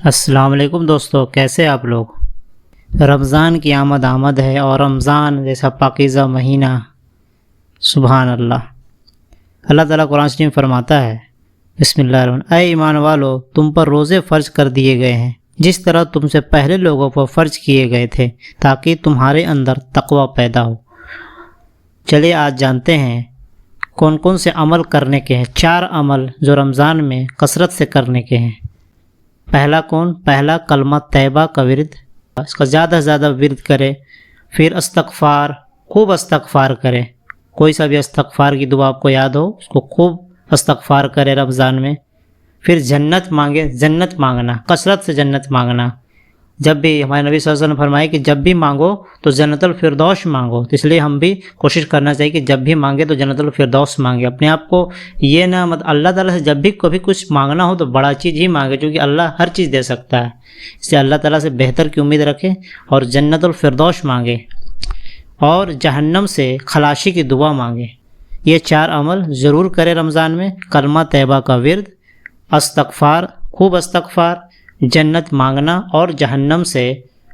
السلام علیکم دوستو، کیسے آپ لوگ؟ رمضان کی آمد ہے اور رمضان جیسا پاکیزہ مہینہ، سبحان اللہ۔ اللہ تعالیٰ قرآن شریف میں فرماتا ہے، بسم اللہ الرحمن الرحیم، اے ایمان والو، تم پر روزے فرض کر دیے گئے ہیں جس طرح تم سے پہلے لوگوں پر فرض کیے گئے تھے تاکہ تمہارے اندر تقوی پیدا ہو۔ چلیے آج جانتے ہیں کون کون سے عمل کرنے کے ہیں۔ 4 عمل جو رمضان میں کثرت سے کرنے کے ہیں۔ پہلا کلمہ طیبہ کا ورد، اس کا زیادہ سے زیادہ ورد کرے۔ پھر استغفار، خوب استغفار کرے۔ کوئی سا بھی استغفار کی دعا آپ کو یاد ہو اس کو خوب استغفار کرے رمضان میں۔ پھر جنت مانگے، جنت مانگنا، کثرت سے جنت مانگنا۔ جب بھی ہمارے نبی صلی اللہ علیہ وسلم نے فرمایا کہ جب بھی مانگو تو جنت الفردوس مانگو، تو اس لیے ہم بھی کوشش کرنا چاہیے کہ جب بھی مانگے تو جنت الفردوس مانگے۔ اپنے آپ کو یہ نہ اللہ تعالیٰ سے جب بھی کبھی کچھ مانگنا ہو تو بڑا چیز ہی مانگے، کیونکہ اللہ ہر چیز دے سکتا ہے۔ اس لیے اللہ تعالیٰ سے بہتر کی امید رکھے اور جنت الفردوس مانگے اور جہنم سے خلاصی کی دعا مانگے۔ یہ 4 عمل ضرور کرے رمضان میں۔ کلمہ طیبہ کا ورد، استغفار، خوب استغفار، جنت مانگنا اور جہنم سے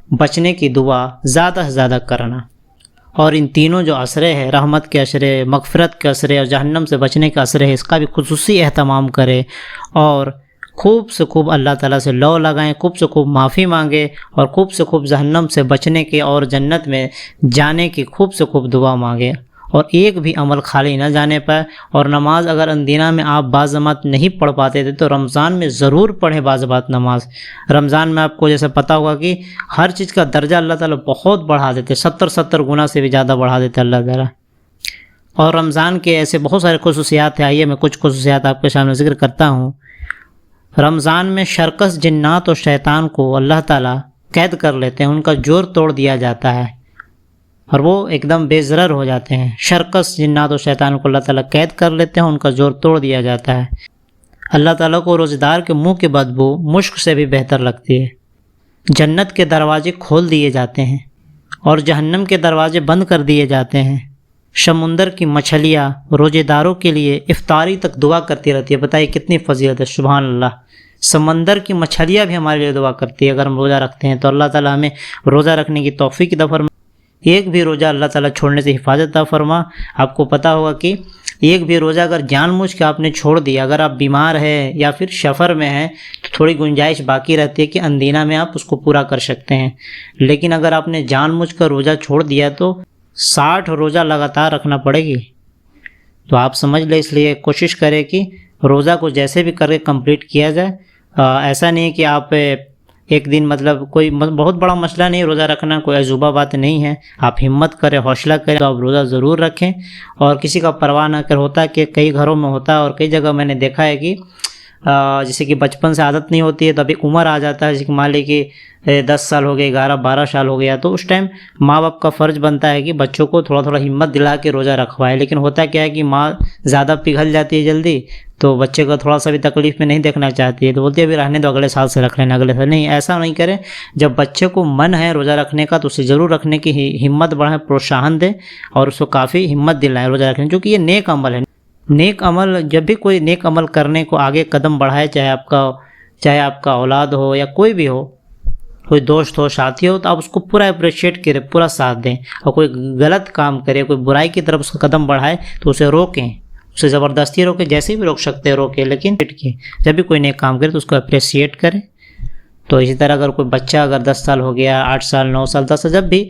بچنے کی دعا زیادہ سے زیادہ کرنا۔ اور ان تینوں جو عشرے ہیں، رحمت کے عشرے، مغفرت کے عشرے اور جہنم سے بچنے کے عشرے ہے، اس کا بھی خصوصی اہتمام کرے اور خوب سے خوب اللہ تعالیٰ سے لو لگائیں، خوب سے خوب معافی مانگے اور خوب سے خوب جہنم سے بچنے کی اور جنت میں جانے کی خوب سے خوب دعا مانگے۔ اور ایک بھی عمل خالی نہ جانے پائے۔ اور نماز اگر اندینہ میں آپ بعض جماعت نہیں پڑھ پاتے تھے تو رمضان میں ضرور پڑھیں بعض جماعت نماز۔ رمضان میں آپ کو جیسے پتہ ہوگا کہ ہر چیز کا درجہ اللہ تعالیٰ بہت بڑھا دیتے، 70 گنا سے بھی زیادہ بڑھا دیتے اللہ تعالیٰ۔ اور رمضان کے ایسے بہت سارے خصوصیات ہیں، آئیے میں کچھ خصوصیات آپ کے سامنے ذکر کرتا ہوں۔ رمضان میں شرکس جنات اور شیطان کو اللہ تعالیٰ قید کر لیتے ہیں، ان کا جور توڑ دیا جاتا ہے اور وہ ایک دم بے ضرر ہو جاتے ہیں۔ شرکس جنات و شیطان کو اللہ تعالیٰ قید کر لیتے ہیں، ان کا زور توڑ دیا جاتا ہے۔ اللہ تعالیٰ کو روزہ دار کے منہ کی بدبو مشک سے بھی بہتر لگتی ہے۔ جنت کے دروازے کھول دیے جاتے ہیں اور جہنم کے دروازے بند کر دیے جاتے ہیں۔ سمندر کی مچھلیاں روزہ داروں کے لیے افطاری تک دعا کرتی رہتی ہے۔ بتائیے کتنی فضیلت ہے، سبحان اللہ۔ سمندر کی مچھلیاں بھی ہمارے لیے دعا کرتی ہے اگر ہم روزہ رکھتے ہیں تو اللہ تعالیٰ ہمیں روزہ رکھنے کی توفیق عطا فرمائے۔ ایک بھی روزہ اللہ تعالیٰ چھوڑنے سے حفاظت عطا فرما۔ آپ کو پتہ ہوگا کہ ایک بھی روزہ اگر جان بوجھ کے آپ نے چھوڑ دیا، اگر آپ بیمار ہیں یا پھر سفر میں ہیں تو تھوڑی گنجائش باقی رہتی ہے کہ اندینہ میں آپ اس کو پورا کر سکتے ہیں۔ لیکن اگر آپ نے جان بوجھ کر روزہ چھوڑ دیا تو 60 روزہ لگاتار رکھنا پڑے گی۔ تو آپ سمجھ لیں، اس لیے کوشش کریں کہ روزہ کو جیسے بھی کر کے کمپلیٹ کیا جائے۔ ایسا نہیں ہے کہ آپ ایک دن کوئی بہت بڑا مسئلہ نہیں روزہ رکھنا، کوئی عجوبہ بات نہیں ہے۔ آپ ہمت کریں، حوصلہ کریں تو آپ روزہ ضرور رکھیں اور کسی کا پرواہ نہ کر۔ ہوتا کہ کئی گھروں میں ہوتا ہے اور کئی جگہ میں نے دیکھا ہے کہ جیسے کہ بچپن سے عادت نہیں ہوتی ہے تو ابھی عمر آ جاتا ہے، جیسے کہ مان لیں کہ 10 سال ہو گئے، 11-12 سال ہو گیا، تو اس ٹائم ماں باپ کا فرض بنتا ہے کہ بچوں کو تھوڑا تھوڑا ہمت دلا کے روزہ رکھوائے۔ لیکن ہوتا کیا ہے کہ ماں زیادہ پگھل جاتی ہے جلدی، تو بچے کو تھوڑا سا بھی تکلیف میں نہیں دیکھنا چاہتی ہے، تو بولتی ہے ابھی رہنے دو، اگلے سال سے رکھ لینا، اگلے سال نہیں۔ ایسا نہیں کریں، جب بچے کو من ہے روزہ رکھنے کا تو اسے ضرور رکھنے کی ہمت بڑھائیں، پروتساہن دیں اور اس کو کافی ہمت دلائیں روزہ رکھنے، کیونکہ یہ نیک عمل ہے۔ نیک عمل، جب بھی کوئی نیک عمل کرنے کو آگے قدم بڑھائے، چاہے آپ کا اولاد ہو یا کوئی بھی ہو، کوئی دوست ہو، ساتھی ہو، تو آپ اس کو پورا اپریشیٹ کریں، پورا ساتھ دیں۔ اور کوئی غلط کام کرے، کوئی برائی کی طرف اس کا قدم بڑھائے تو اسے روکیں، اسے زبردستی روکیں، جیسے بھی روک سکتے ہیں روکیں، لیکن جب بھی کوئی نیک کام کرے تو اس کو اپریشیٹ کریں۔ تو اسی طرح اگر کوئی بچہ اگر 10 سال ہو گیا، 8 سال، 9 سال، 10 سال، جب بھی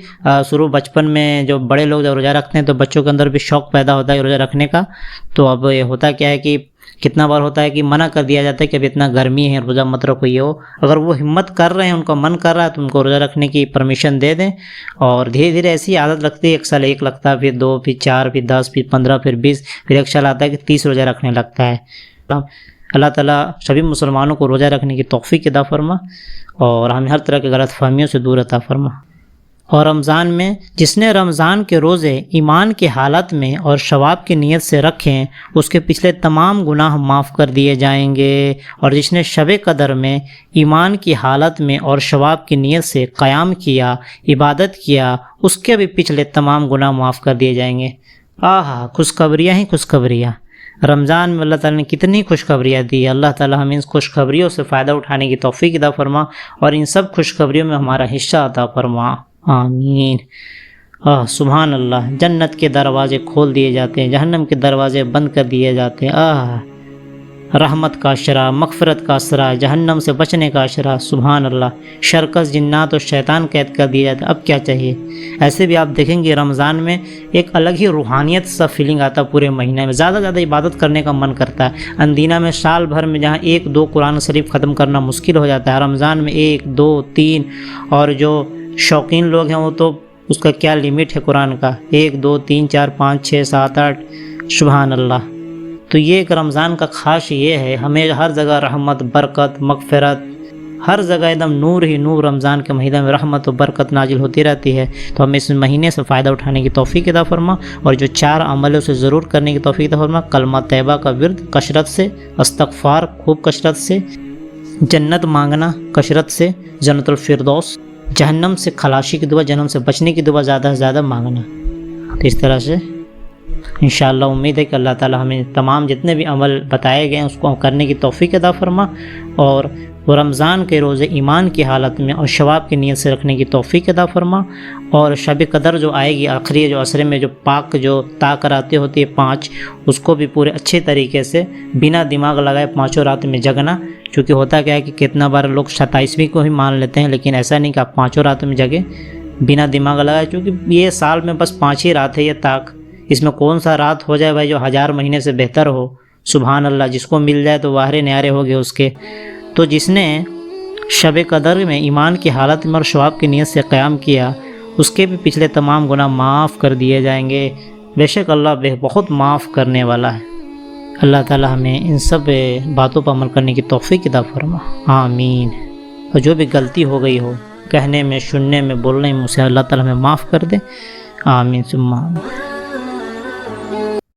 شروع بچپن میں جو بڑے لوگ جب روزہ رکھتے ہیں تو بچوں کے اندر بھی شوق پیدا ہوتا ہے روزہ رکھنے کا۔ تو اب یہ ہوتا کیا ہے کہ کتنا بار ہوتا ہے کہ منع کر دیا جاتا ہے کہ اب اتنا گرمی ہے، روزہ مت رکھو، یہ ہو۔ اگر وہ ہمت کر رہے ہیں، ان کا من کر رہا ہے تو ان کو روزہ رکھنے کی پرمیشن دے دیں۔ اور دھیرے دھیرے ایسی عادت لگتی ہے، 1 سال 1 لگتا ہے، پھر 2، پھر 4، پھر 10، پھر 15، پھر 20، پھر 1 سال آتا ہے کہ 30 روزہ رکھنے لگتا ہے۔ اللہ تعالیٰ سبھی مسلمانوں کو روزہ رکھنے کی توفیق عطا فرما اور ہمیں ہر طرح کی غلط فہمیوں سے دور عطا فرما۔ اور رمضان میں جس نے رمضان کے روزے ایمان کی حالت میں اور ثواب کی نیت سے رکھیں، اس کے پچھلے تمام گناہ معاف کر دیے جائیں گے۔ اور جس نے شب قدر میں ایمان کی حالت میں اور ثواب کی نیت سے قیام کیا، عبادت کیا، اس کے بھی پچھلے تمام گناہ معاف کر دیے جائیں گے۔ خوشخبریاں ہی خوشخبریاں۔ رمضان میں اللہ تعالیٰ نے کتنی خوشخبریاں دی. اللہ تعالیٰ ہمیں ان خوشخبریوں سے فائدہ اٹھانے کی توفیق عطا فرما اور ان سب خوشخبریوں میں ہمارا حصہ عطا فرما. آمین. سبحان اللہ. جنت کے دروازے کھول دیے جاتے ہیں، جہنم کے دروازے بند کر دیے جاتے ہیں. رحمت کا اشرا، مغفرت کا اشرا، جہنم سے بچنے کا اشرا. سبحان اللہ. شرکس جنات اور شیطان قید کر دیے جاتے. اب کیا چاہیے؟ ایسے بھی آپ دیکھیں گے رمضان میں ایک الگ ہی روحانیت سا فیلنگ آتا ہے. پورے مہینے میں زیادہ عبادت کرنے کا من کرتا ہے. اندینہ میں سال بھر میں جہاں 1-2 قرآن شریف ختم کرنا مشکل ہو جاتا ہے، رمضان میں 1 2 3، اور جو شوقین لوگ ہیں وہ تو اس کا کیا لمٹ ہے قرآن کا، 1 2 3 4 5 6 7 8. سبحان اللہ. تو یہ ایک رمضان کا خاص یہ ہے، ہمیں ہر جگہ رحمت، برکت، مغفرت، ہر جگہ ایک دم نور ہی نور. رمضان کے مہینے میں رحمت و برکت نازل ہوتی رہتی ہے. تو ہمیں اس مہینے سے فائدہ اٹھانے کی توفیق عطا فرما اور جو 4 عملوں سے ضرور کرنے کی توفیق عطا فرما. کلمہ طیبہ کا ورد کثرت سے، استغفار خوب کثرت سے، جنت مانگنا کثرت سے، جنت الفردوس، جہنم سے خلاصی کی دعا، جہنم سے بچنے کی دعا زیادہ سے زیادہ مانگنا. تو اس طرح سے انشاءاللہ امید ہے کہ اللہ تعالی ہمیں تمام جتنے بھی عمل بتائے گئے ہیں اس کو کرنے کی توفیق عطا فرما اور وہ رمضان کے روزے ایمان کی حالت میں اور ثواب کی نیت سے رکھنے کی توفیق عطا فرما. اور شب قدر جو آئے گی آخری جو عصرے میں جو پاک جو راتیں ہوتی ہے 5، اس کو بھی پورے اچھے طریقے سے بنا دماغ لگائے 5 رات میں جگنا. چونکہ ہوتا کیا ہے کہ کتنا بار لوگ 27ویں کو ہی مان لیتے ہیں، لیکن ایسا نہیں کہ آپ 5 رات میں جگیں بنا دماغ لگائے. چونکہ یہ سال میں بس 5 ہی رات ہے یہ اس میں کون سا رات ہو جائے بھائی جو 1000 مہینے سے بہتر ہو. سبحان اللہ. جس کو مل جائے تو واہرے نیارے ہو گئے اس کے. تو جس نے شب قدر میں ایمان کی حالت میں اور ثواب کی نیت سے قیام کیا اس کے بھی پچھلے تمام گناہ معاف کر دیے جائیں گے. بے شک اللہ بہت معاف کرنے والا ہے. اللہ تعالی ہمیں ان سب باتوں پر عمل کرنے کی توفیق عطا فرما. آمین. اور جو بھی غلطی ہو گئی ہو کہنے میں، سننے میں، بولنے میں، اسے اللہ تعالی ہمیں معاف کر دے. آمین ثم آمین.